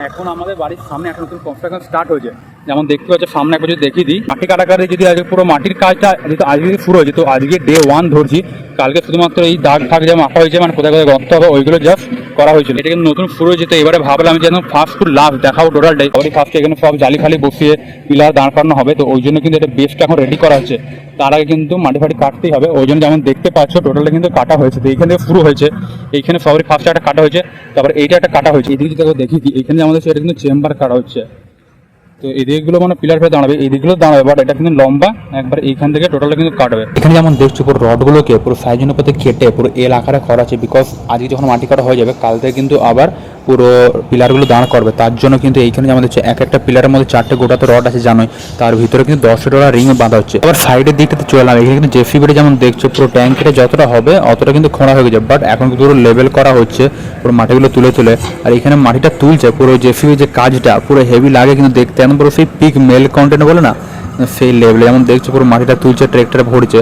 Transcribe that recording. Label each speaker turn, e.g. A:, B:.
A: এখন আমাদের বাড়ির সামনে একটা নতুন কনস্ট্রাকশন স্টার্ট হয়েছে, যেমন দেখতে পাচ্ছ সামনে একবার যদি দেখিয়ে দিই, মাটি কাটাকাটি যদি আজকে পুরো মাটির কাজটা যেহেতু আজকে শুরু হয়েছে, তো আজকে ডে 1 ধরছি। কালকে শুধুমাত্র এই দাগ ফাগ যা মাখা হয়েছে, মানে কোথায় কোথায় গর্ত হবে ওইগুলো জাস্ট করা হয়েছিল। এটা কিন্তু নতুন শুরু হয়েছে, তো এবারে ভাবলাম যে একদম ফার্স্ট টু লাস্ট দেখাবো টোটালটাই। আবারই ফার্স্টে এখানে সব জালি ফালি বসিয়ে পিলার দাঁড় করানো হবে, তো ওই জন্য কিন্তু এটা বেসটা এখন রেডি করা হচ্ছে। তার আগে কিন্তু মাটি ফাটি কাটতেই হবে, ওই জন্য যেমন দেখতে পাচ্ছ টোটালটা কিন্তু কাটা হয়েছে। তো এইখান থেকে শুরু হয়েছে, এইখানে সবারই ফার্স্টে একটা কাটা হয়েছে, তারপর এইটা একটা কাটা হয়েছে। এদিকে যদি দেখি এইখানে আমাদের সেটা কিন্তু চেম্বার কাটা হচ্ছে। তো এই দিকগুলো মানে পিলার ফেলে দাঁড়াবে, এই দিকগুলো দাঁড়াবে, বাট এটা কিন্তু লম্বা একবার এইখান থেকে টোটালটা কিন্তু কাটবে। এখানে যেমন দেখছো পুরো রডগুলোকে পুরো সাইজ অনুপাতে কেটে পুরো এল আকারে করা আছে, বিকজ আজকে যখন মাটি কাটা হয়ে যাবে কাল থেকে কিন্তু আবার পুরো পিলারগুলো দাঁড় করবে। তার জন্য কিন্তু এইখানে যেমন দেখছো এক একটা পিলারের মধ্যে 4টে গোটাতে রড আছে জানোই, তার ভিতরে কিন্তু 10টা রিং বাঁধা হচ্ছে। আবার সাইডের দিকটাতে চলে এলাম, এখানে কিন্তু জেসিবিটা যেমন দেখছো পুরো ট্যাঙ্কিটা যতটা হবে অতটা কিন্তু খোঁড়া হয়ে গেছে, বাট এখন কিন্তু পুরো লেভেল করা হচ্ছে পুরো মাটিগুলো তুলে তুলে। আর এখানে মাটিটা তুলছে পুরো জেসিবি, যে কাজটা পুরো হেভি লাগে কিন্তু দেখতে, এখন পুরো সেই পিক মেল কন্টেন্ট বলে না সেই লেভেলে। যেমন দেখছো পুরো মাটিটা তুলছে, ট্রেক্টরে ভরছে।